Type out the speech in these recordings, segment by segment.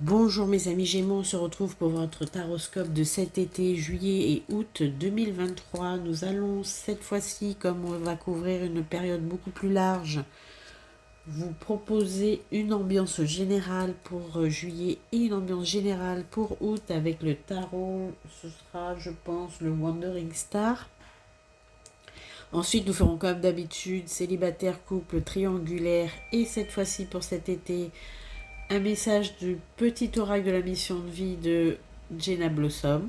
Bonjour mes amis Gémeaux, on se retrouve pour votre taroscope de cet été, juillet et août 2023. Nous allons cette fois-ci, comme on va couvrir une période beaucoup plus large, vous proposer une ambiance générale pour juillet et une ambiance générale pour août avec le tarot. Ce sera, je pense, le Wandering Star. Ensuite, nous ferons comme d'habitude célibataire, couple, triangulaire et cette fois-ci pour cet été, un message du petit oracle de la mission de vie de Jenna Blossom.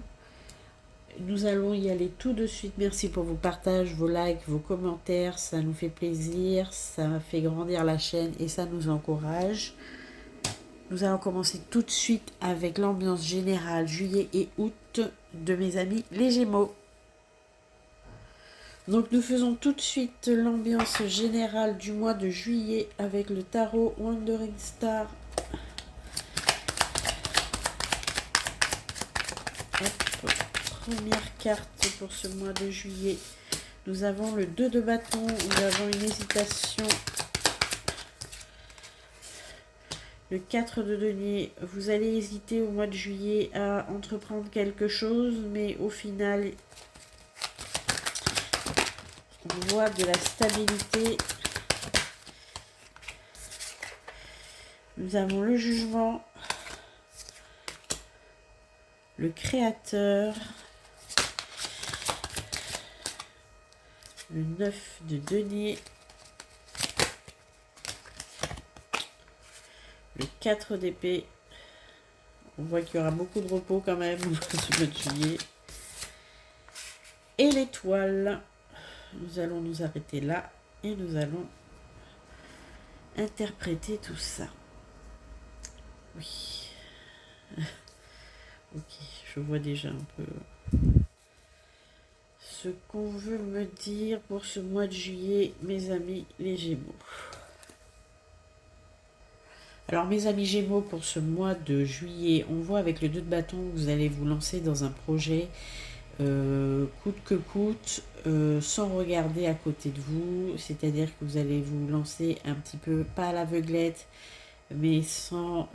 Nous allons y aller tout de suite. Merci pour vos partages, vos likes, vos commentaires. Ça nous fait plaisir, ça fait grandir la chaîne et ça nous encourage. Nous allons commencer tout de suite avec l'ambiance générale juillet et août de mes amis les Gémeaux. Donc nous faisons tout de suite l'ambiance générale du mois de juillet avec le tarot Wandering Star. Hop. Première carte pour ce mois de juillet. Nous avons le 2 de bâton, nous avons une hésitation. Le 4 de denier, vous allez hésiter au mois de juillet à entreprendre quelque chose, mais au final, on voit de la stabilité. Nous avons le jugement, le créateur, le 9 de denier, le 4 d'épée. On voit qu'il y aura beaucoup de repos quand même au mois de juillet. Et l'étoile. Nous allons nous arrêter là et nous allons interpréter tout ça. Oui. Ok, je vois déjà un peu ce qu'on veut me dire pour ce mois de juillet, mes amis les Gémeaux. Alors mes amis Gémeaux, pour ce mois de juillet, on voit avec le 2 de bâton que vous allez vous lancer dans un projet coûte que coûte, sans regarder à côté de vous, c'est-à-dire que vous allez vous lancer un petit peu, pas à l'aveuglette, mais sans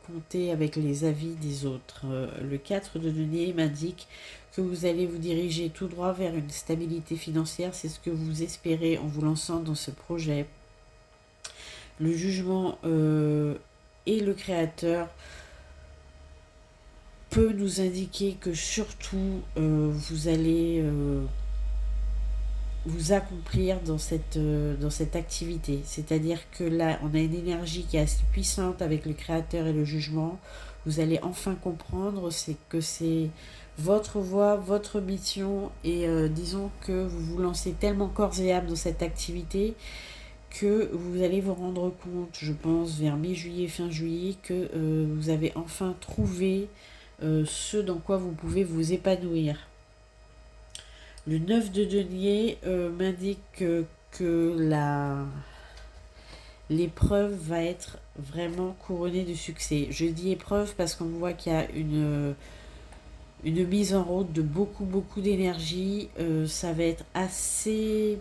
compter avec les avis des autres. Le 4 de denier m'indique que vous allez vous diriger tout droit vers une stabilité financière, c'est ce que vous espérez en vous lançant dans ce projet. Le jugement et le créateur peut nous indiquer que surtout vous allez vous accomplir dans cette activité. C'est-à-dire que là, on a une énergie qui est assez puissante avec le créateur et le jugement. Vous allez enfin comprendre que c'est votre voie, votre mission et disons que vous vous lancez tellement corps et âme dans cette activité que vous allez vous rendre compte, je pense, vers mi-juillet, fin juillet, que vous avez enfin trouvé ce dans quoi vous pouvez vous épanouir. Le 9 de denier m'indique que l'épreuve va être vraiment couronnée de succès. Je dis épreuve parce qu'on voit qu'il y a une mise en route de beaucoup d'énergie. Ça va être assez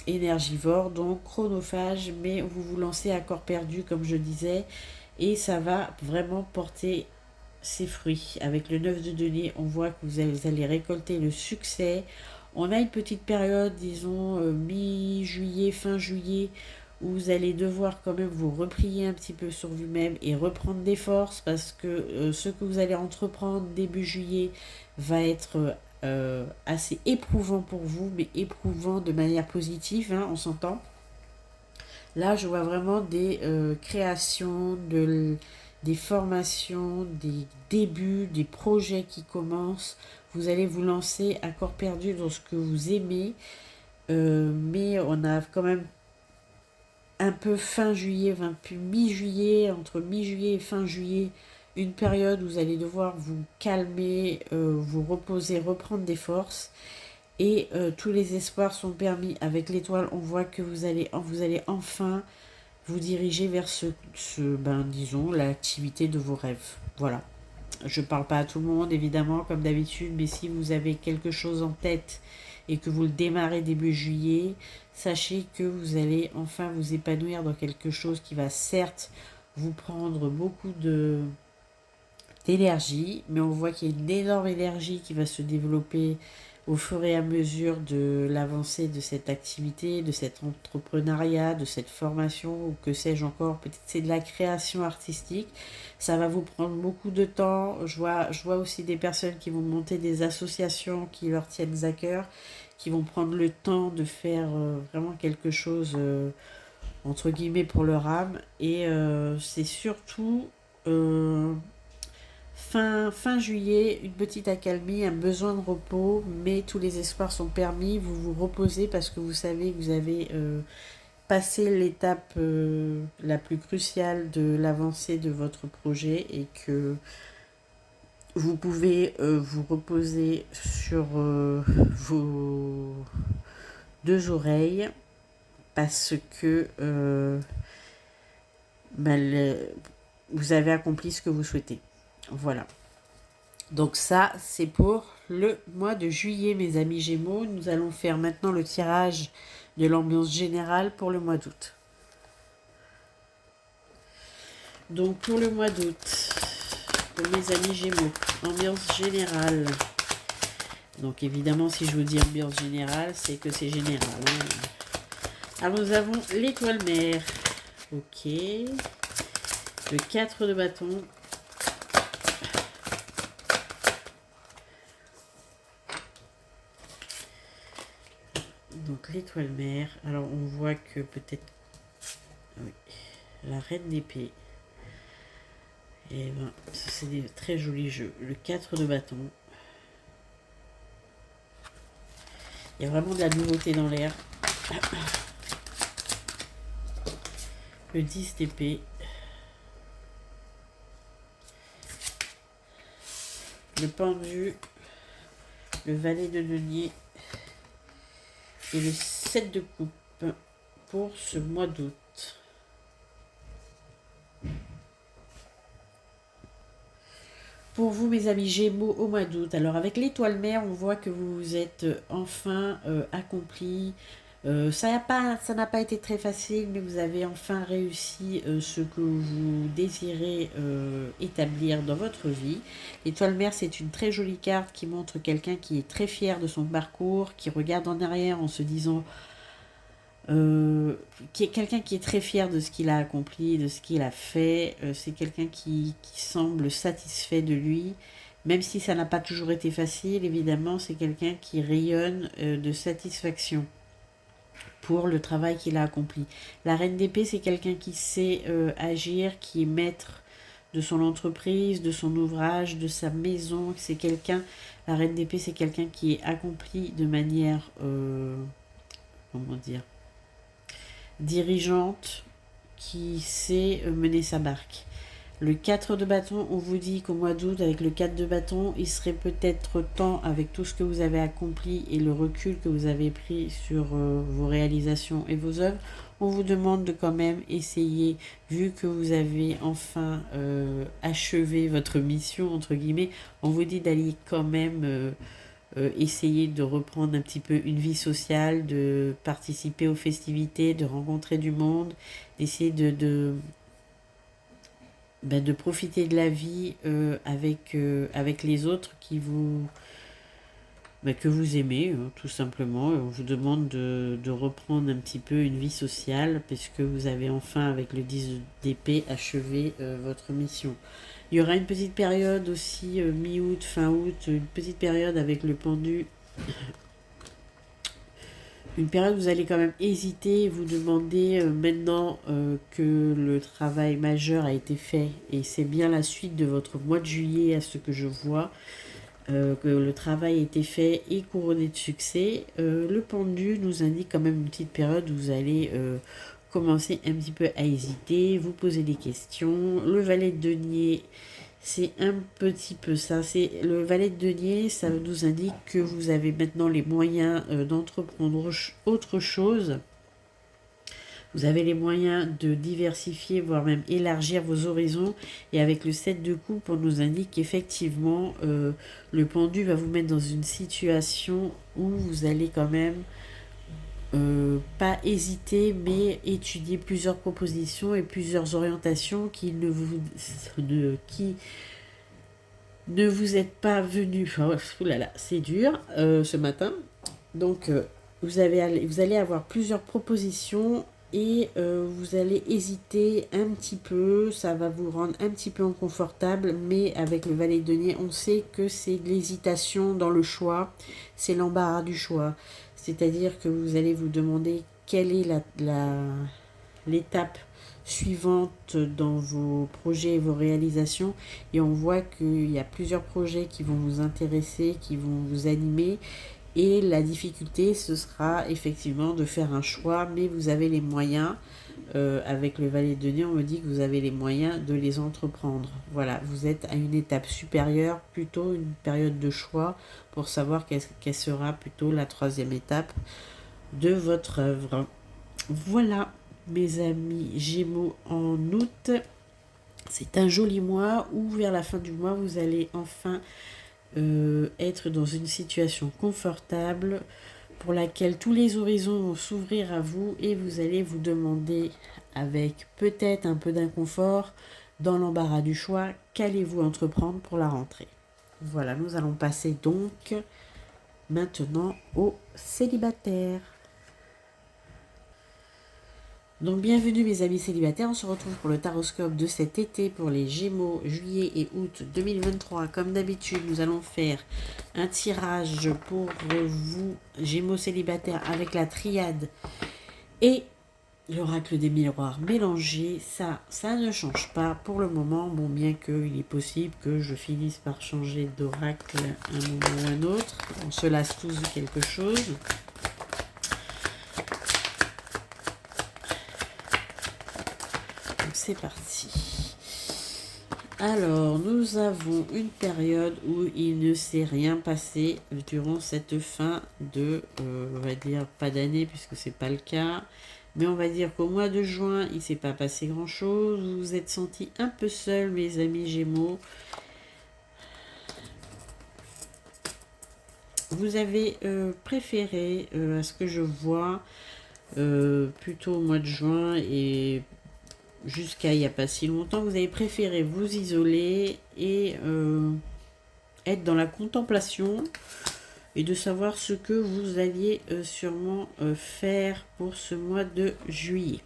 énergivore, donc chronophage, mais vous vous lancez à corps perdu, comme je disais, et ça va vraiment porter ses fruits. Avec le 9 de denier, on voit que vous allez récolter le succès. On a une petite période, disons mi-juillet, fin juillet, où vous allez devoir quand même vous replier un petit peu sur vous-même et reprendre des forces parce que ce que vous allez entreprendre début juillet va être assez éprouvant pour vous, mais éprouvant de manière positive, hein, on s'entend. Là, je vois vraiment des créations, des formations, des débuts, des projets qui commencent. Vous allez vous lancer à corps perdu dans ce que vous aimez, mais on a quand même un peu fin juillet, puis mi-juillet, entre mi-juillet et fin juillet, une période où vous allez devoir vous calmer, vous reposer, reprendre des forces. Et tous les espoirs sont permis. Avec l'étoile, on voit que vous allez enfin vous diriger vers disons, l'activité de vos rêves. Voilà. Je ne parle pas à tout le monde, évidemment, comme d'habitude, mais si vous avez quelque chose en tête et que vous le démarrez début juillet, sachez que vous allez enfin vous épanouir dans quelque chose qui va certes vous prendre beaucoup d'énergie, mais on voit qu'il y a une énorme énergie qui va se développer au fur et à mesure de l'avancée de cette activité, de cet entrepreneuriat, de cette formation, ou que sais-je encore, peut-être c'est de la création artistique. Ça va vous prendre beaucoup de temps. Je vois aussi des personnes qui vont monter des associations qui leur tiennent à cœur, qui vont prendre le temps de faire vraiment quelque chose, entre guillemets, pour leur âme. Et c'est surtout... euh, fin juillet, une petite accalmie, un besoin de repos, mais tous les espoirs sont permis. Vous vous reposez parce que vous savez que vous avez passé l'étape la plus cruciale de l'avancée de votre projet et que vous pouvez vous reposer sur vos deux oreilles parce que ben, vous avez accompli ce que vous souhaitez. Voilà. Donc ça, c'est pour le mois de juillet, mes amis Gémeaux. Nous allons faire maintenant le tirage de l'ambiance générale pour le mois d'août. Donc pour le mois d'août, pour mes amis Gémeaux, ambiance générale. Donc évidemment, si je vous dis ambiance générale, c'est que c'est général. Alors nous avons l'étoile mère. Ok. Le 4 de bâton. Donc l'étoile mère, alors on voit que peut-être oui, la reine d'épée. Et ben c'est des très jolis jeux. Le 4 de bâton. Il y a vraiment de la nouveauté dans l'air. Le 10 d'épée. Le pendu. Le valet de denier. Et le 7 de coupe pour ce mois d'août. Pour vous, mes amis Gémeaux, au mois d'août, alors avec l'étoile mère, on voit que vous vous êtes enfin accompli. Ça n'a pas été très facile, mais vous avez enfin réussi ce que vous désirez établir dans votre vie. L'étoile mère, c'est une très jolie carte qui montre quelqu'un qui est très fier de son parcours, qui regarde en arrière en se disant... qui est quelqu'un qui est très fier de ce qu'il a accompli, de ce qu'il a fait. C'est quelqu'un qui semble satisfait de lui, même si ça n'a pas toujours été facile, évidemment, c'est quelqu'un qui rayonne de satisfaction pour le travail qu'il a accompli. La reine d'épée, c'est quelqu'un qui sait agir, qui est maître de son entreprise, de son ouvrage, de sa maison. C'est quelqu'un, la reine d'épée, c'est quelqu'un qui est accompli de manière, comment dire, dirigeante, qui sait mener sa barque. Le 4 de bâton, on vous dit qu'au mois d'août, avec le 4 de bâton, il serait peut-être temps, avec tout ce que vous avez accompli et le recul que vous avez pris sur vos réalisations et vos œuvres, on vous demande de quand même essayer, vu que vous avez enfin achevé votre mission, entre guillemets, on vous dit d'aller quand même essayer de reprendre un petit peu une vie sociale, de participer aux festivités, de rencontrer du monde, d'essayer de profiter de la vie avec les autres que vous aimez, tout simplement. On vous demande de reprendre un petit peu une vie sociale, puisque vous avez enfin, avec le 10 d'épée, achevé votre mission. Il y aura une petite période aussi, mi-août, fin août, une petite période avec le pendu. Une période où vous allez quand même hésiter, vous demander maintenant que le travail majeur a été fait, et c'est bien la suite de votre mois de juillet à ce que je vois, que le travail a été fait et couronné de succès. Le pendu nous indique quand même une petite période où vous allez commencer un petit peu à hésiter, vous poser des questions. Le valet de denier, c'est un petit peu ça. C'est le valet de denier, ça nous indique que vous avez maintenant les moyens d'entreprendre autre chose. Vous avez les moyens de diversifier, voire même élargir vos horizons. Et avec le 7 de coupe, on nous indique qu'effectivement, le pendu va vous mettre dans une situation où vous allez quand même pas hésiter, mais étudier plusieurs propositions et plusieurs orientations qui ne vous êtes pas venu, oh, oulala, c'est dur ce matin. Donc vous allez avoir plusieurs propositions et vous allez hésiter un petit peu, ça va vous rendre un petit peu inconfortable, mais avec le valet de denier, on sait que c'est de l'hésitation dans le choix, c'est l'embarras du choix. C'est-à-dire que vous allez vous demander quelle est l'étape suivante dans vos projets et vos réalisations, et on voit qu'il y a plusieurs projets qui vont vous intéresser, qui vont vous animer, et la difficulté ce sera effectivement de faire un choix, mais vous avez les moyens. Avec le valet de denier, on me dit que vous avez les moyens de les entreprendre. Voilà, vous êtes à une étape supérieure, plutôt une période de choix pour savoir quelle sera plutôt la troisième étape de votre œuvre. Voilà, mes amis Gémeaux, en août, c'est un joli mois où vers la fin du mois, vous allez enfin être dans une situation confortable pour laquelle tous les horizons vont s'ouvrir à vous et vous allez vous demander, avec peut-être un peu d'inconfort, dans l'embarras du choix, qu'allez-vous entreprendre pour la rentrée. Voilà, nous allons passer donc maintenant aux célibataires. Donc bienvenue mes amis célibataires, on se retrouve pour le taroscope de cet été pour les Gémeaux, juillet et août 2023. Comme d'habitude, nous allons faire un tirage pour vous, Gémeaux célibataires, avec la triade et l'oracle des miroirs mélangés. Ça ne change pas pour le moment, bon, bien qu'il est possible que je finisse par changer d'oracle un moment ou un autre. On se lasse tous de quelque chose. C'est parti. Alors, nous avons une période où il ne s'est rien passé durant cette fin de, on va dire, pas d'année puisque c'est pas le cas, mais on va dire qu'au mois de juin, il ne s'est pas passé grand-chose. Vous vous êtes sentis un peu seuls, mes amis Gémeaux. Vous avez préféré, à ce que je vois, plutôt au mois de juin et jusqu'à il n'y a pas si longtemps, vous avez préféré vous isoler et être dans la contemplation et de savoir ce que vous alliez sûrement faire pour ce mois de juillet.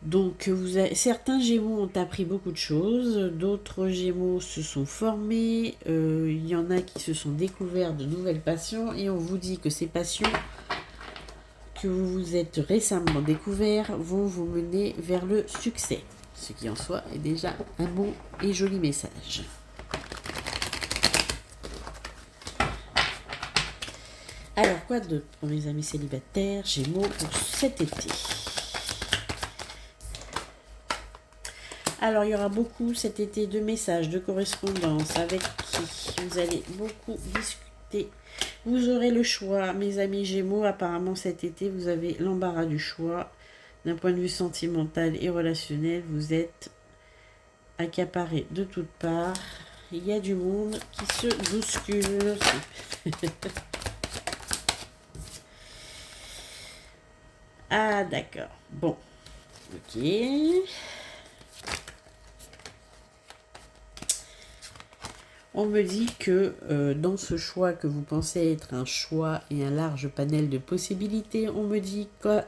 Donc certains Gémeaux ont appris beaucoup de choses, d'autres Gémeaux se sont formés, il y en a qui se sont découverts de nouvelles passions et on vous dit que ces passions que vous vous êtes récemment découverts vont vous mener vers le succès, ce qui en soi est déjà un beau et joli message. Alors quoi d'autre pour mes amis célibataires Gémeaux pour cet été? Alors il y aura beaucoup cet été de messages, de correspondances avec qui vous allez beaucoup discuter. Vous aurez le choix, mes amis Gémeaux. Apparemment cet été, vous avez l'embarras du choix. D'un point de vue sentimental et relationnel, vous êtes accaparés de toutes parts. Il y a du monde qui se bouscule. Ah d'accord. Bon. Ok. On me dit que dans ce choix que vous pensez être un choix et un large panel de possibilités, on me dit que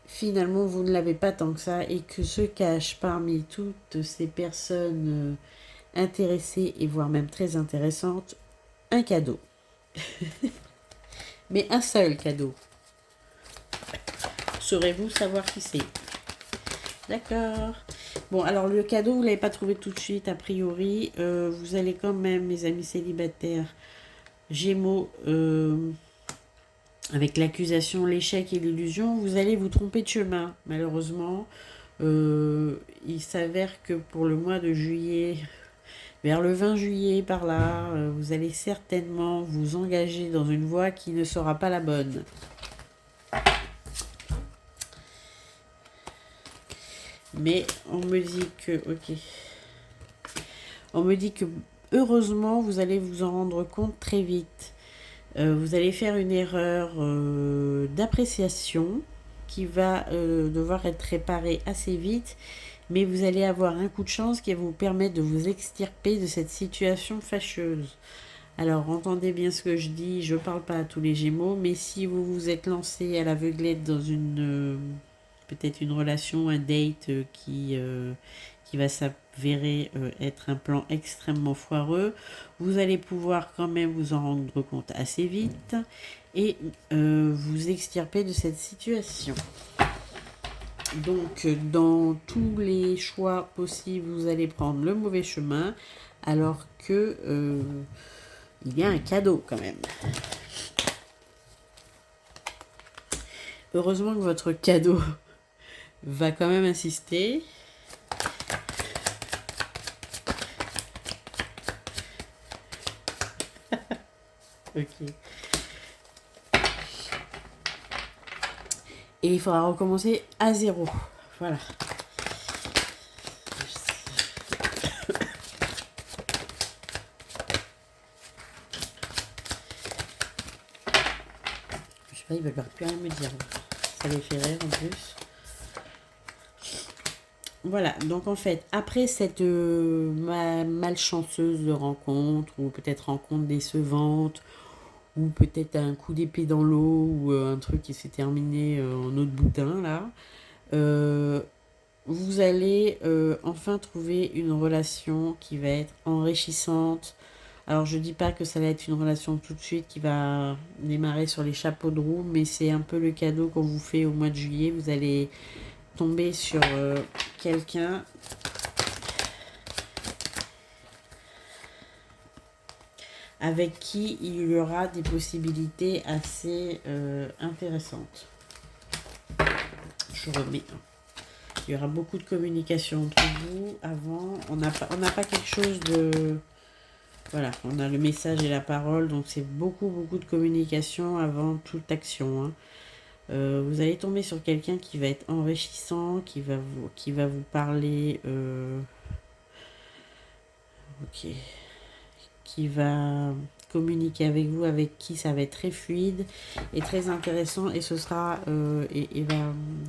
finalement vous ne l'avez pas tant que ça et que se cache parmi toutes ces personnes intéressées et voire même très intéressantes, un cadeau. Mais un seul cadeau. Saurez-vous savoir qui c'est? D'accord. Bon, alors le cadeau, vous ne l'avez pas trouvé tout de suite, a priori. Vous allez quand même, mes amis célibataires, Gémeaux, avec l'accusation, l'échec et l'illusion, vous allez vous tromper de chemin, malheureusement. Il s'avère que pour le mois de juillet, vers le 20 juillet, par là, vous allez certainement vous engager dans une voie qui ne sera pas la bonne. Mais on me dit que, ok, on me dit que heureusement vous allez vous en rendre compte très vite. Vous allez faire une erreur d'appréciation qui va devoir être réparée assez vite mais vous allez avoir un coup de chance qui va vous permettre de vous extirper de cette situation fâcheuse. Alors, entendez bien ce que je dis, je ne parle pas à tous les Gémeaux, mais si vous vous êtes lancé à l'aveuglette dans peut-être une relation, un date qui va s'avérer être un plan extrêmement foireux, vous allez pouvoir quand même vous en rendre compte assez vite et vous extirper de cette situation. Donc, dans tous les choix possibles, vous allez prendre le mauvais chemin, alors que il y a un cadeau quand même. Heureusement que votre cadeau va quand même insister. Ok. Et il faudra recommencer à zéro. Voilà. Je sais pas, ils veulent plus rien me dire. Ça les fait rire en plus. Voilà, donc en fait, après cette malchanceuse rencontre, ou peut-être rencontre décevante, ou peut-être un coup d'épée dans l'eau, ou un truc qui s'est terminé en eau de boudin, là, euh, vous allez enfin trouver une relation qui va être enrichissante. Alors je dis pas que ça va être une relation tout de suite qui va démarrer sur les chapeaux de roue, mais c'est un peu le cadeau qu'on vous fait au mois de juillet. Vous allez tomber sur quelqu'un avec qui il y aura des possibilités assez intéressantes. Je remets. Il y aura beaucoup de communication entre vous avant. On n'a pas quelque chose de... Voilà, on a le message et la parole, donc c'est beaucoup de communication avant toute action. Hein. Vous allez tomber sur quelqu'un qui va être enrichissant, qui va vous parler... ok. Qui va communiquer avec vous, avec qui ça va être très fluide et très intéressant. Et ce sera...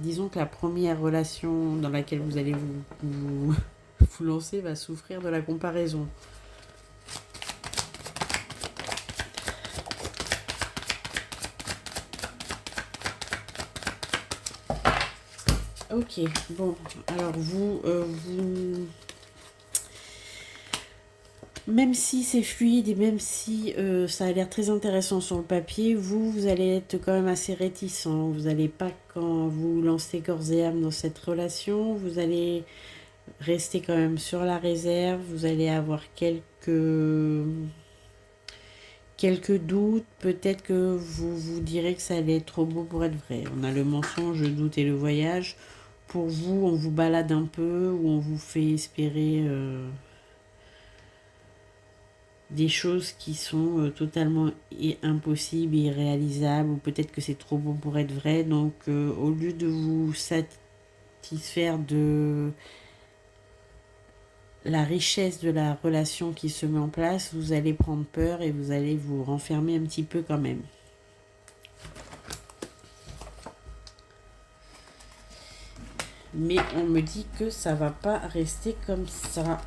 disons que la première relation dans laquelle vous allez vous lancer va souffrir de la comparaison. Ok, bon, alors même si c'est fluide et même si ça a l'air très intéressant sur le papier, vous allez être quand même assez réticent. Vous n'allez pas, quand vous lancez corps et âme dans cette relation, vous allez rester quand même sur la réserve, vous allez avoir quelques doutes, peut-être que vous vous direz que ça allait être trop beau pour être vrai. On a le mensonge, le doute et le voyage. Pour vous, on vous balade un peu ou on vous fait espérer des choses qui sont totalement impossibles et irréalisables, ou peut-être que c'est trop beau pour être vrai. Donc, au lieu de vous satisfaire de la richesse de la relation qui se met en place, vous allez prendre peur et vous allez vous renfermer un petit peu quand même. Mais on me dit que ça va pas rester comme ça.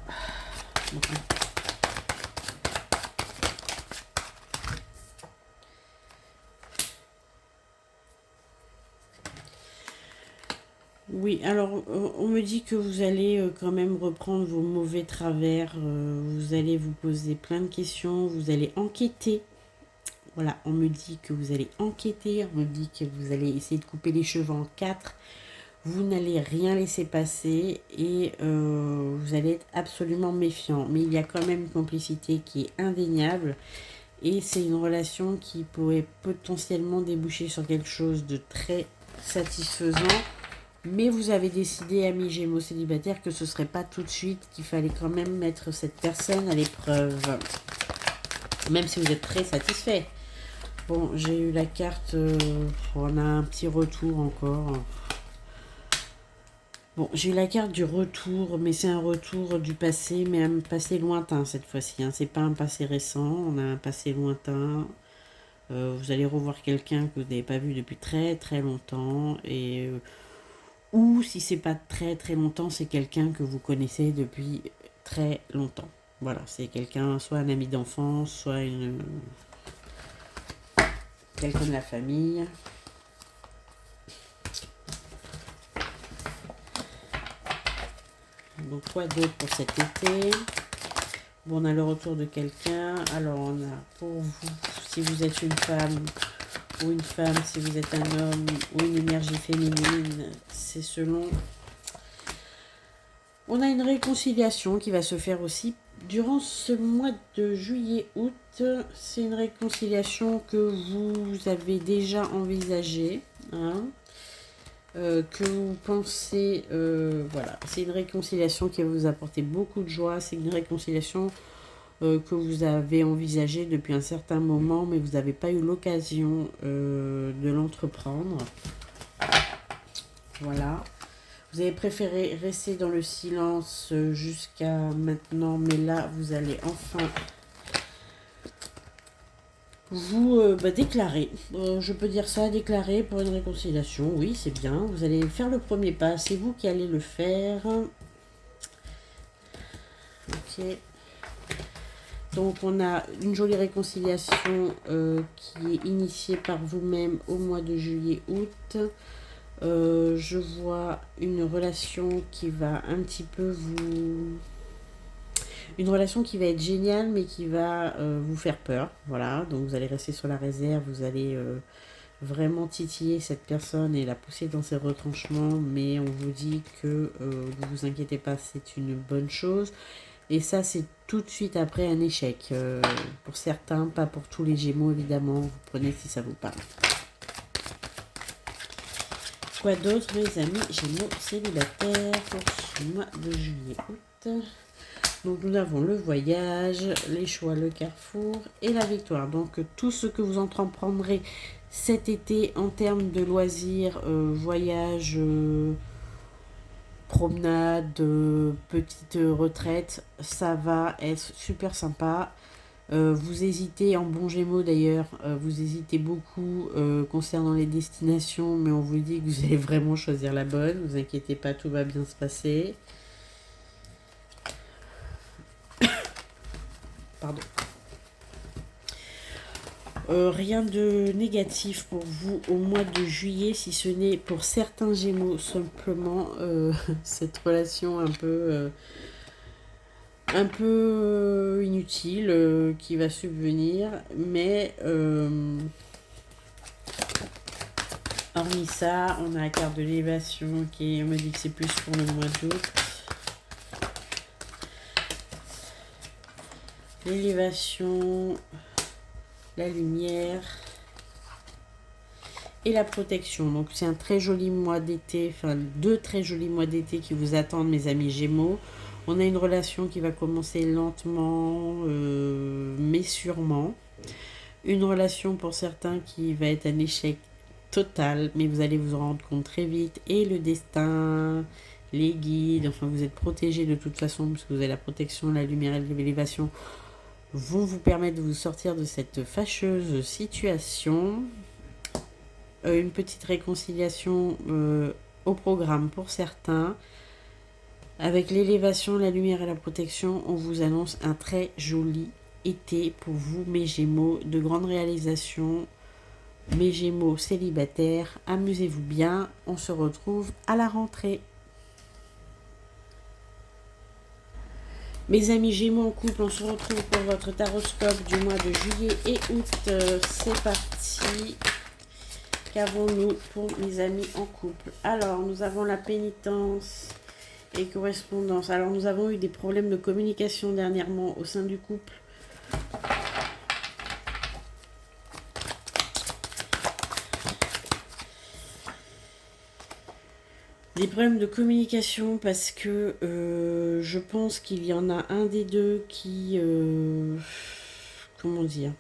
Oui, alors on me dit que vous allez quand même reprendre vos mauvais travers, vous allez vous poser plein de questions, vous allez enquêter. Voilà, on me dit que vous allez enquêter, on me dit que vous allez essayer de couper les cheveux en quatre. Vous n'allez rien laisser passer et vous allez être absolument méfiant. Mais il y a quand même une complicité qui est indéniable et c'est une relation qui pourrait potentiellement déboucher sur quelque chose de très satisfaisant. Mais vous avez décidé, amis Gémeaux célibataires, que ce ne serait pas tout de suite, qu'il fallait quand même mettre cette personne à l'épreuve. Même si vous êtes très satisfait. Bon, j'ai eu la carte, on a un petit retour encore. Bon, j'ai eu la carte du retour, mais c'est un retour du passé, mais un passé lointain cette fois-ci. Hein. C'est pas un passé récent, on a un passé lointain. Vous allez revoir quelqu'un que vous n'avez pas vu depuis très très longtemps et Ou si c'est pas très très longtemps, c'est quelqu'un que vous connaissez depuis très longtemps. Voilà, c'est quelqu'un, soit un ami d'enfance, soit quelqu'un de la famille. Donc quoi d'autre pour cet été? Bon, on a le retour de quelqu'un. Alors on a pour vous, si vous êtes une femme ou une femme, si vous êtes un homme ou une énergie féminine, c'est selon. On a une réconciliation qui va se faire aussi durant ce mois de juillet-août. C'est une réconciliation que vous avez déjà envisagée, hein, que vous pensez, voilà, c'est une réconciliation qui va vous apporter beaucoup de joie. C'est une réconciliation que vous avez envisagée depuis un certain moment, mais vous n'avez pas eu l'occasion de l'entreprendre. Voilà. Vous avez préféré rester dans le silence jusqu'à maintenant, mais là, vous allez enfin vous déclarer. Je peux dire ça, déclarer pour une réconciliation. Oui, c'est bien. Vous allez faire le premier pas. C'est vous qui allez le faire. Ok. Donc, on a une jolie réconciliation qui est initiée par vous-même au mois de juillet-août. Je vois une relation qui va un petit peu vous... Une relation qui va être géniale, mais qui va vous faire peur. Voilà, donc vous allez rester sur la réserve, vous allez vraiment titiller cette personne et la pousser dans ses retranchements, mais on vous dit que ne vous inquiétez pas, c'est une bonne chose. Et ça, c'est tout de suite après un échec. Pour certains, pas pour tous les Gémeaux, évidemment. Vous prenez si ça vous parle. Quoi d'autre, mes amis Gémeaux célibataires pour ce mois de juillet-août? Donc nous avons le voyage, les choix, le carrefour et la victoire. Donc tout ce que vous entreprendrez cet été en termes de loisirs, voyage, promenade, petite retraite, ça va être super sympa. Vous hésitez en bon Gémeaux d'ailleurs, vous hésitez beaucoup concernant les destinations, mais on vous dit que vous allez vraiment choisir la bonne. Ne vous inquiétez pas, tout va bien se passer. Pardon. Rien de négatif pour vous au mois de juillet, si ce n'est pour certains Gémeaux simplement cette relation un peu inutile qui va subvenir, mais hormis ça, on a la carte de l'élévation qui me dit que c'est plus pour le mois d'août. L'élévation, la lumière et la protection. Donc c'est un très joli mois d'été, enfin 2 très jolis mois d'été qui vous attendent, mes amis Gémeaux. On a une relation qui va commencer lentement, mais sûrement. Une relation pour certains qui va être un échec total, mais vous allez vous en rendre compte très vite. Et le destin, les guides, enfin vous êtes protégés de toute façon, parce que vous avez la protection, la lumière et l'élévation vont vous permettre de vous sortir de cette fâcheuse situation. Une petite réconciliation au programme pour certains. Avec l'élévation, la lumière et la protection, on vous annonce un très joli été pour vous, mes Gémeaux. De grandes réalisations, mes Gémeaux célibataires. Amusez-vous bien. On se retrouve à la rentrée. Mes amis Gémeaux en couple, on se retrouve pour votre taroscope du mois de juillet et août. C'est parti. Qu'avons-nous pour mes amis en couple? Alors, nous avons la pénitence et correspondance. Alors, nous avons eu des problèmes de communication dernièrement au sein du couple. Des problèmes de communication parce que je pense qu'il y en a un des deux qui... comment dire,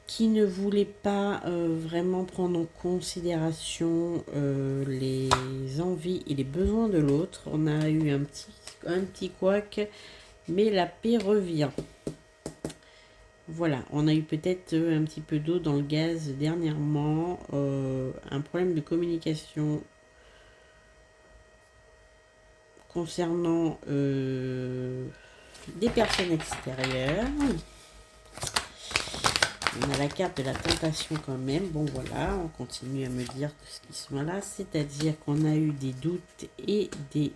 qui ne voulait pas vraiment prendre en considération les envies et les besoins de l'autre. On a eu un petit couac, mais la paix revient. Voilà, on a eu peut-être un petit peu d'eau dans le gaz dernièrement, un problème de communication concernant des personnes extérieures. On a la carte de la tentation quand même. Bon voilà, on continue à me dire ce qui sont là. C'est-à-dire qu'on a eu des doutes et des...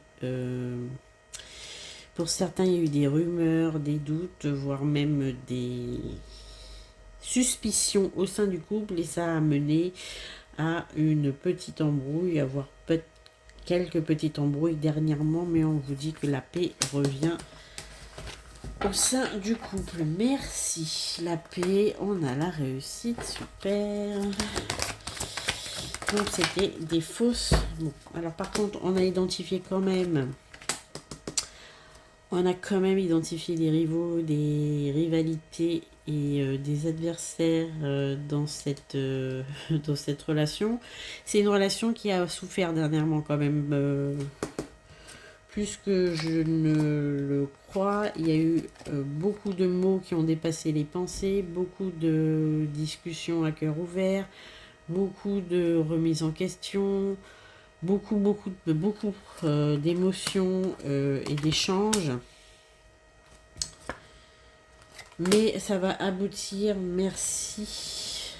pour certains, il y a eu des rumeurs, des doutes, voire même des suspicions au sein du couple. Et ça a mené à une petite embrouille, à avoir peut-être quelques petites embrouilles dernièrement. Mais on vous dit que la paix revient au sein du couple. Merci. La paix, on a la réussite. Super. Donc c'était des fausses. Bon, alors par contre, on a identifié quand même. On a quand même identifié des rivaux, des rivalités et des adversaires dans cette relation. C'est une relation qui a souffert dernièrement quand même. Plus que je ne le crois, il y a eu beaucoup de mots qui ont dépassé les pensées, beaucoup de discussions à cœur ouvert, beaucoup de remises en question, beaucoup d'émotions et d'échanges. Mais ça va aboutir, merci.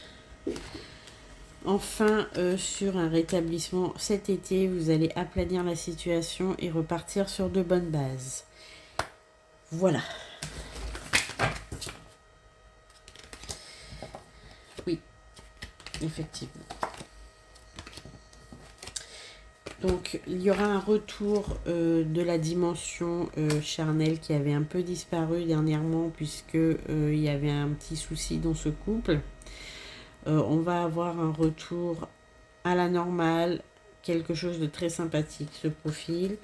Enfin, sur un rétablissement cet été, vous allez aplanir la situation et repartir sur de bonnes bases. Voilà. Oui, effectivement. Donc, il y aura un retour de la dimension charnelle qui avait un peu disparu dernièrement puisque il y avait un petit souci dans ce couple. On va avoir un retour à la normale, quelque chose de très sympathique se profile.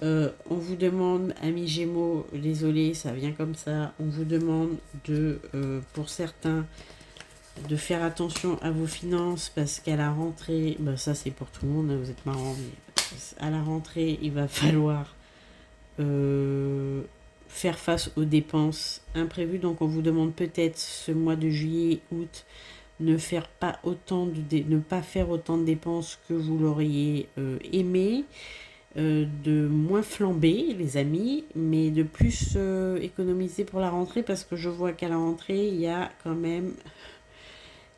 On vous demande, amis Gémeaux, désolé, ça vient comme ça, on vous demande de, pour certains, de faire attention à vos finances parce qu'à la rentrée, ben ça c'est pour tout le monde, hein, vous êtes marrants, mais à la rentrée, il va falloir faire face aux dépenses imprévues. Donc on vous demande peut-être ce mois de juillet, août, ne pas faire autant de dépenses que vous l'auriez aimé, de moins flamber les amis, mais de plus économiser pour la rentrée parce que je vois qu'à la rentrée il y a quand même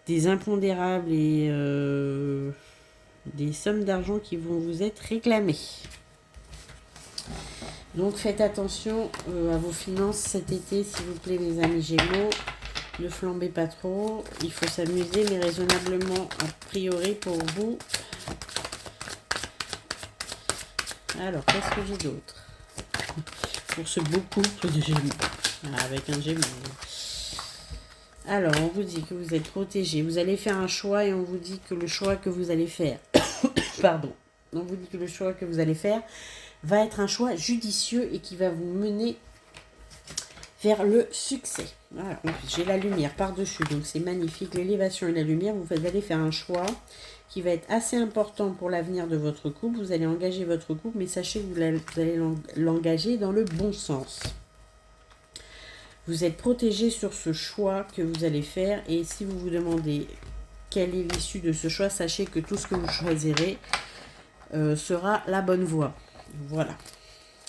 des impondérables et des sommes d'argent qui vont vous être réclamées. Donc faites attention à vos finances cet été s'il vous plaît mes amis Gémeaux. Ne flambez pas trop, il faut s'amuser mais raisonnablement a priori pour vous. Alors, qu'est-ce que j'ai d'autre pour ce beau couple de Gémeaux avec un Gémeaux. Alors, on vous dit que vous êtes protégé. Vous allez faire un choix et on vous dit que le choix que vous allez faire, pardon, on vous dit que le choix que vous allez faire va être un choix judicieux et qui va vous mener vers le succès. Voilà, j'ai la lumière par-dessus, donc c'est magnifique. L'élévation et la lumière, vous allez faire un choix qui va être assez important pour l'avenir de votre couple. Vous allez engager votre couple, mais sachez que vous allez l'engager dans le bon sens. Vous êtes protégé sur ce choix que vous allez faire. Et si vous vous demandez quelle est l'issue de ce choix, sachez que tout ce que vous choisirez sera la bonne voie. Voilà,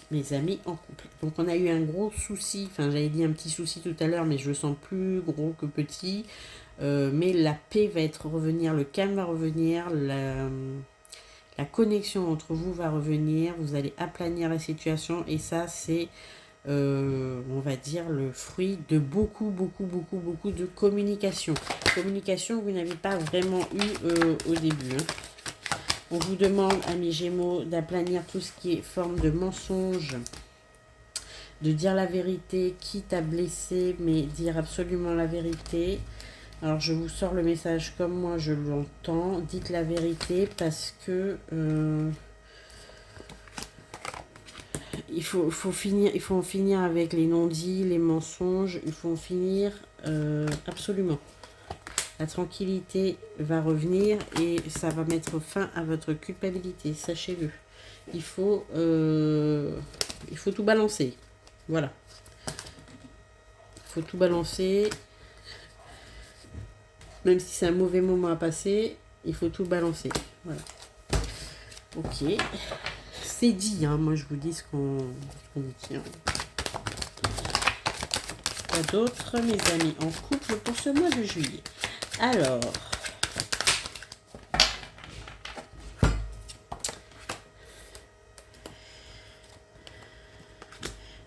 mes amis en couple. Donc on a eu un gros souci, enfin j'avais dit un petit souci tout à l'heure, mais je le sens plus gros que petit. Mais la paix va revenir, le calme va revenir, la connexion entre vous va revenir, vous allez aplanir la situation et ça c'est, on va dire, le fruit de beaucoup de communication. Communication que vous n'avez pas vraiment eu au début. Hein. On vous demande, amis Gémeaux, d'aplanir tout ce qui est forme de mensonge, de dire la vérité, quitte à blesser, mais dire absolument la vérité. Alors, je vous sors le message comme moi je l'entends. Dites la vérité parce que il faut en finir avec les non-dits, les mensonges. Il faut en finir absolument. La tranquillité va revenir et ça va mettre fin à votre culpabilité, sachez-le. Il faut tout balancer. Voilà. Il faut tout balancer. Même si c'est un mauvais moment à passer, il faut tout balancer. Voilà. Ok. c'est dit, hein. Moi je vous dis ce qu'on dit. Hein. Quoi d'autre, mes amis, en couple pour ce mois de juillet? Alors,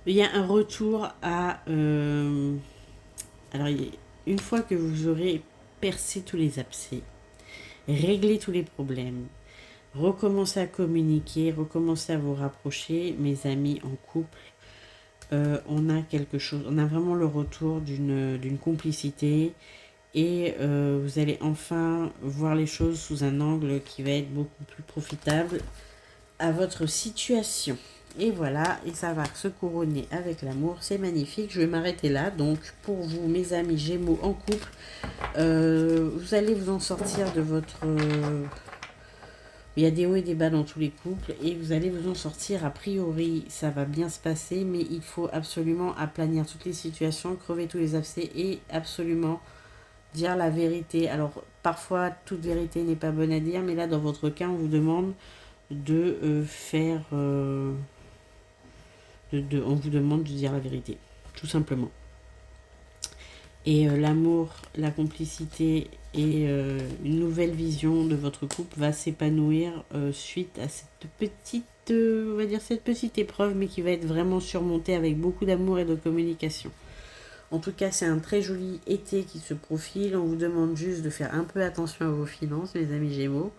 il y a un retour à... alors, une fois que vous aurez percé tous les abcès, réglé tous les problèmes, recommencer à communiquer, recommencer à vous rapprocher, mes amis en couple, on a quelque chose, on a vraiment le retour d'une complicité et vous allez enfin voir les choses sous un angle qui va être beaucoup plus profitable à votre situation. Et voilà, et ça va se couronner avec l'amour, c'est magnifique. Je vais m'arrêter là. Donc pour vous, mes amis Gémeaux en couple, vous allez vous en sortir de votre... il y a des hauts et des bas dans tous les couples et vous allez vous en sortir. A priori, ça va bien se passer, mais il faut absolument aplanir toutes les situations, crever tous les abcès et absolument dire la vérité. Alors, parfois, toute vérité n'est pas bonne à dire, mais là, dans votre cas, on vous demande de faire... on vous demande de dire la vérité, tout simplement. Et l'amour, la complicité et une nouvelle vision de votre couple va s'épanouir suite à cette petite, on va dire cette petite épreuve, mais qui va être vraiment surmontée avec beaucoup d'amour et de communication. En tout cas, c'est un très joli été qui se profile. On vous demande juste de faire un peu attention à vos finances, mes amis Gémeaux.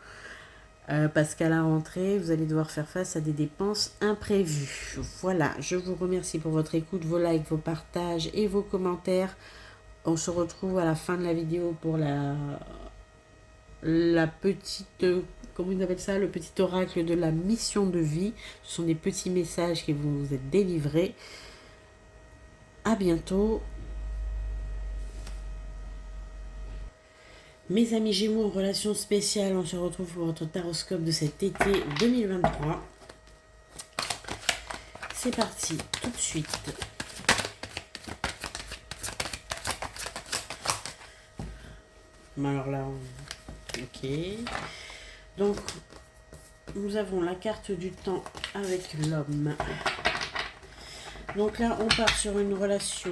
Parce qu'à la rentrée, vous allez devoir faire face à des dépenses imprévues. Voilà, je vous remercie pour votre écoute, vos likes, vos partages et vos commentaires. On se retrouve à la fin de la vidéo pour la petite, comment on appelle ça, le petit oracle de la mission de vie. Ce sont des petits messages qui vont vous être délivrés. À bientôt. Mes amis Gémeaux en relation spéciale, on se retrouve pour votre taroscope de cet été 2023. C'est parti, tout de suite. Alors là, ok. Donc, nous avons la carte du temps avec l'homme. Donc là, on part sur une relation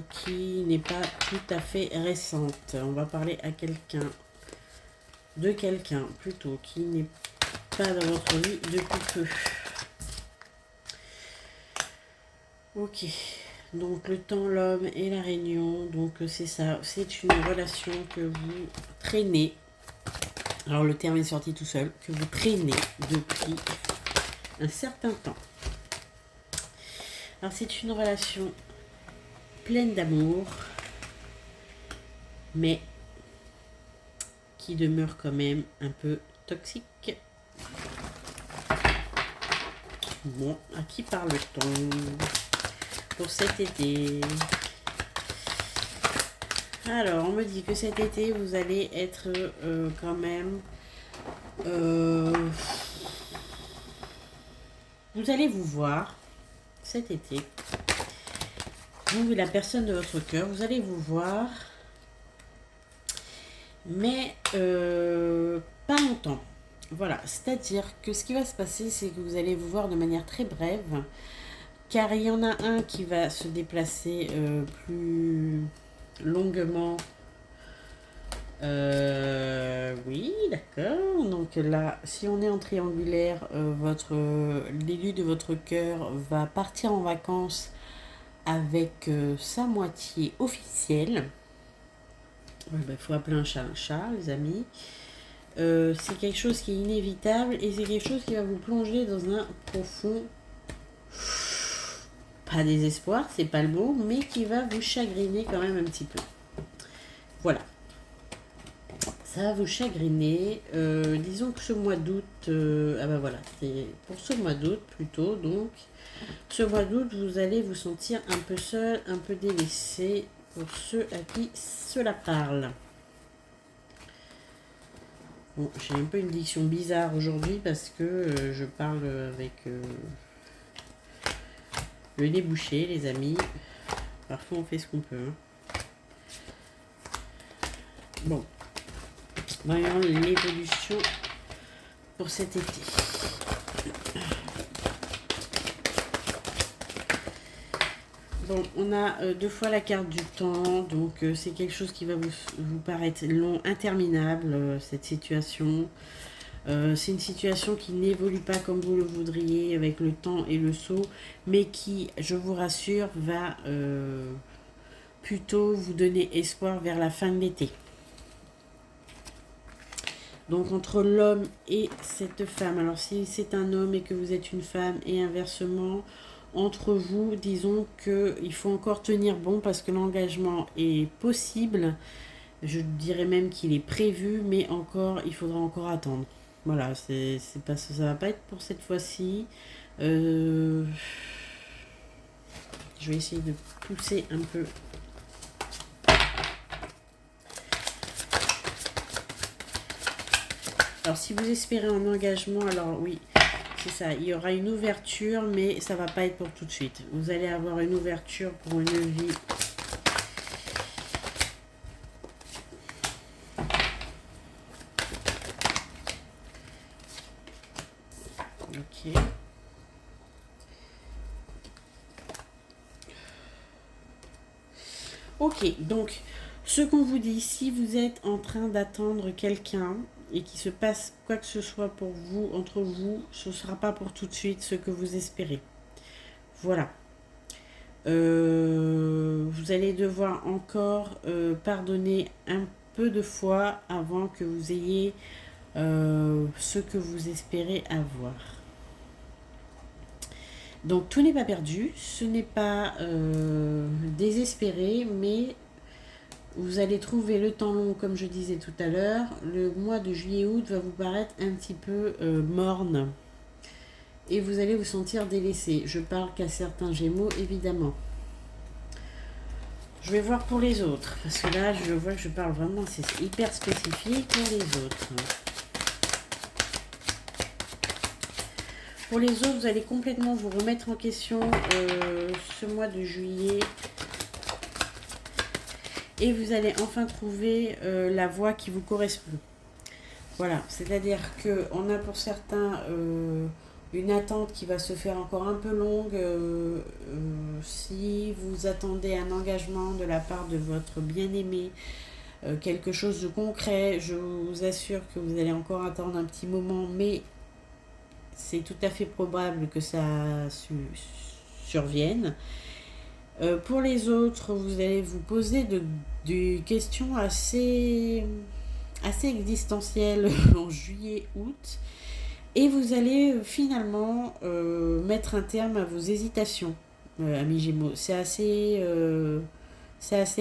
qui n'est pas tout à fait récente. On va parler à quelqu'un, de quelqu'un plutôt, qui n'est pas dans votre vie depuis peu. Ok, donc le temps, l'homme et la réunion, donc c'est ça, c'est une relation que vous traînez. Alors le terme est sorti tout seul, que vous traînez depuis un certain temps. Alors c'est une relation pleine d'amour, mais qui demeure quand même un peu toxique. Bon, à qui parle-t-on pour cet été? Alors, on me dit que cet été, vous allez être quand même... vous allez vous voir cet été. Vous et la personne de votre cœur, vous allez vous voir. Mais pas longtemps. Voilà, c'est-à-dire que ce qui va se passer, c'est que vous allez vous voir de manière très brève. Car il y en a un qui va se déplacer plus longuement. Oui, d'accord. Donc là, si on est en triangulaire, l'élu de votre cœur va partir en vacances avec sa moitié officielle. Il faut appeler un chat, les amis. C'est quelque chose qui est inévitable et c'est quelque chose qui va vous plonger dans un profond... pas désespoir, c'est pas le mot, mais qui va vous chagriner quand même un petit peu. Voilà. Ça va vous chagriner. Disons que ce mois d'août... ah ben voilà, c'est pour ce mois d'août plutôt. Donc, ce mois d'août, vous allez vous sentir un peu seul, un peu délaissé pour ceux à qui cela parle. Bon, j'ai un peu une diction bizarre aujourd'hui parce que je parle avec... le nez bouché, les amis. Parfois, on fait ce qu'on peut. Hein. Bon. Voyons l'évolution pour cet été. Bon, on a deux fois la carte du temps, donc c'est quelque chose qui va vous paraître long, interminable, cette situation. C'est une situation qui n'évolue pas comme vous le voudriez avec le temps et le saut, mais qui, je vous rassure, va plutôt vous donner espoir vers la fin de l'été. Donc entre l'homme et cette femme, alors si c'est un homme et que vous êtes une femme et inversement, entre vous, disons qu'il faut encore tenir bon parce que l'engagement est possible. Je dirais même qu'il est prévu, mais encore, il faudra encore attendre. Voilà, c'est pas, ça va pas être pour cette fois-ci. Je vais essayer de pousser un peu. Alors, si vous espérez un engagement, alors oui, c'est ça. Il y aura une ouverture, mais ça va pas être pour tout de suite. Vous allez avoir une ouverture pour une vie. Ok. Ok, donc ce qu'on vous dit, si vous êtes en train d'attendre quelqu'un et qu'il se passe quoi que ce soit pour vous, entre vous, ce ne sera pas pour tout de suite ce que vous espérez. Voilà. Vous allez devoir encore pardonner un peu de fois avant que vous ayez ce que vous espérez avoir. Donc tout n'est pas perdu, ce n'est pas désespéré, mais vous allez trouver le temps long, comme je disais tout à l'heure. Le mois de juillet-août va vous paraître un petit peu morne. Et vous allez vous sentir délaissé. Je parle qu'à certains Gémeaux, évidemment. Je vais voir pour les autres. Parce que là, je vois que je parle vraiment, c'est hyper spécifique pour les autres. Pour les autres, vous allez complètement vous remettre en question ce mois de juillet. Et vous allez enfin trouver la voie qui vous correspond. Voilà, c'est-à-dire qu'on a pour certains une attente qui va se faire encore un peu longue. Si vous attendez un engagement de la part de votre bien-aimé, quelque chose de concret, je vous assure que vous allez encore attendre un petit moment, mais c'est tout à fait probable que ça survienne. Pour les autres, vous allez vous poser des questions assez existentielles en juillet-août. Et vous allez finalement mettre un terme à vos hésitations, amis Gémeaux. C'est assez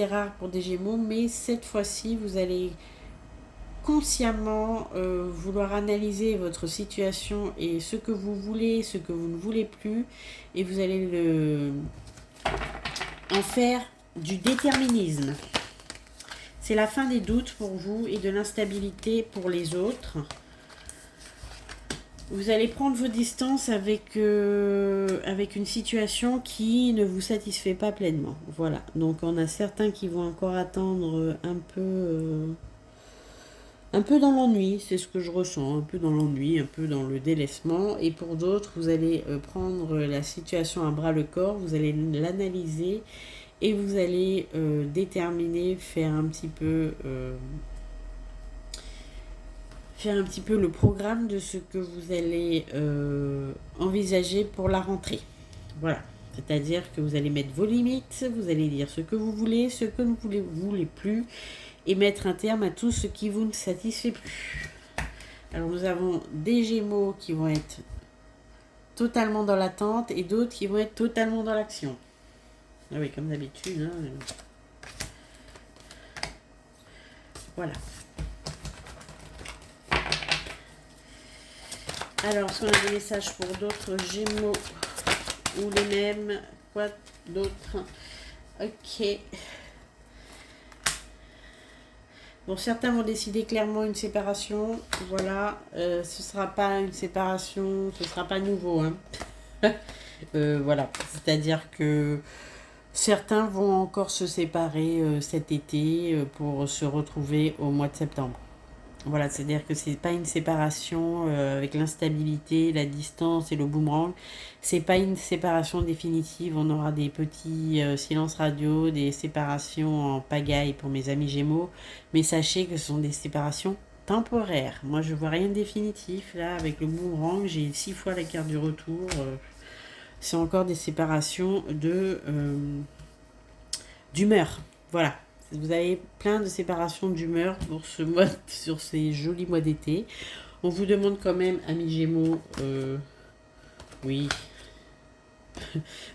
rare pour des Gémeaux, mais cette fois-ci, vous allez consciemment vouloir analyser votre situation et ce que vous voulez, ce que vous ne voulez plus. Et vous allez en faire du déterminisme. C'est la fin des doutes pour vous et de l'instabilité pour les autres. Vous allez prendre vos distances avec une situation qui ne vous satisfait pas pleinement. Voilà. Donc on a certains qui vont encore attendre un peu dans l'ennui, c'est ce que je ressens, un peu dans l'ennui, un peu dans le délaissement. Et pour d'autres, vous allez prendre la situation à bras le corps, vous allez l'analyser et vous allez déterminer, faire un petit peu le programme de ce que vous allez envisager pour la rentrée. Voilà. C'est-à-dire que vous allez mettre vos limites, vous allez dire ce que vous voulez, ce que vous ne voulez plus, et mettre un terme à tout ce qui vous ne satisfait plus. Alors nous avons des Gémeaux qui vont être totalement dans l'attente et d'autres qui vont être totalement dans l'action. Ah oui, comme d'habitude. Hein. Voilà. Alors, est-ce qu'on a des messages pour d'autres Gémeaux ou les mêmes? Quoi d'autre? Ok. Bon, certains vont décider clairement une séparation. Voilà. Ce ne sera pas une séparation, ce ne sera pas nouveau. Hein. Voilà. C'est-à-dire que certains vont encore se séparer cet été pour se retrouver au mois de septembre. Voilà, c'est-à-dire que c'est pas une séparation avec l'instabilité, la distance et le boomerang. C'est pas une séparation définitive. On aura des petits silences radio, des séparations en pagaille pour mes amis Gémeaux. Mais sachez que ce sont des séparations temporaires. Moi, je vois rien de définitif. Là, avec le boomerang, j'ai 6 fois la carte du retour. C'est encore des séparations d'humeur. Voilà. Vous avez plein de séparations d'humeur pour ce mois, sur ces jolis mois d'été. On vous demande quand même, amis Gémeaux, oui,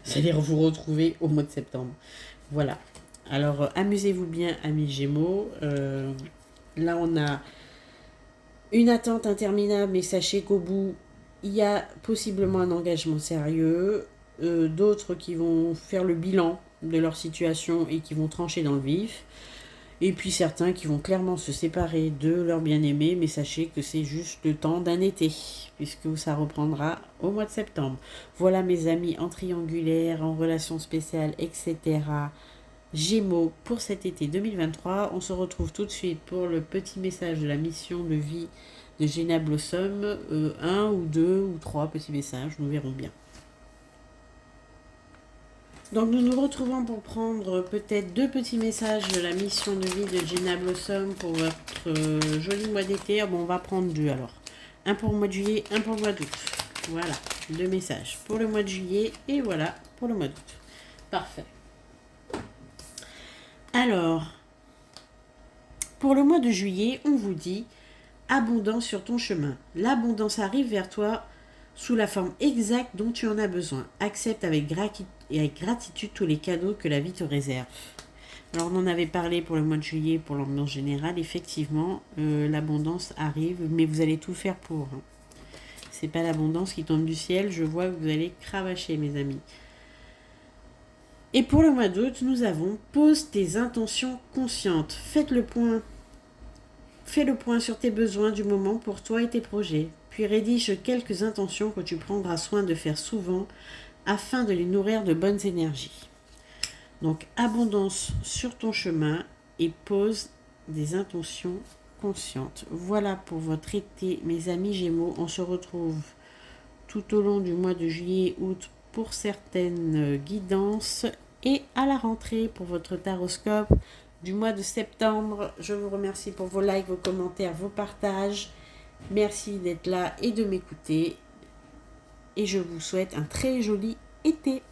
vous allez vous retrouver au mois de septembre. Voilà. Alors, amusez-vous bien, amis Gémeaux. Là, on a une attente interminable, mais sachez qu'au bout, il y a possiblement un engagement sérieux. D'autres qui vont faire le bilan de leur situation et qui vont trancher dans le vif. Et puis certains qui vont clairement se séparer de leur bien-aimé, mais sachez que c'est juste le temps d'un été, puisque ça reprendra au mois de septembre. Voilà mes amis en triangulaire, en relation spéciale, etc. Gémeaux pour cet été 2023. On se retrouve tout de suite pour le petit message de la mission de vie de Géna Blossom. Un ou deux ou trois petits messages, nous verrons bien. Donc nous nous retrouvons pour prendre peut-être 2 petits messages de la mission de vie de Géna Blossom pour votre joli mois d'été. Bon, on va prendre 2 alors. Un pour le mois de juillet, un pour le mois d'août. Voilà, 2 messages pour le mois de juillet et voilà pour le mois d'août. Parfait. Alors, pour le mois de juillet, on vous dit abondance sur ton chemin. L'abondance arrive vers toi sous la forme exacte dont tu en as besoin. Accepte avec gratitude tous les cadeaux que la vie te réserve. Alors on en avait parlé pour le mois de juillet, pour l'ambiance générale. Effectivement, l'abondance arrive, mais vous allez tout faire pour. C'est pas l'abondance qui tombe du ciel. Je vois que vous allez cravacher, mes amis. Et pour le mois d'août, nous avons pose tes intentions conscientes. Fais le point sur tes besoins du moment pour toi et tes projets. Puis rédige quelques intentions que tu prendras soin de faire souvent afin de les nourrir de bonnes énergies. Donc, abondance sur ton chemin et pose des intentions conscientes. Voilà pour votre été, mes amis Gémeaux. On se retrouve tout au long du mois de juillet-août pour certaines guidances et à la rentrée pour votre taroscope du mois de septembre. Je vous remercie pour vos likes, vos commentaires, vos partages. Merci d'être là et de m'écouter. Et je vous souhaite un très joli été.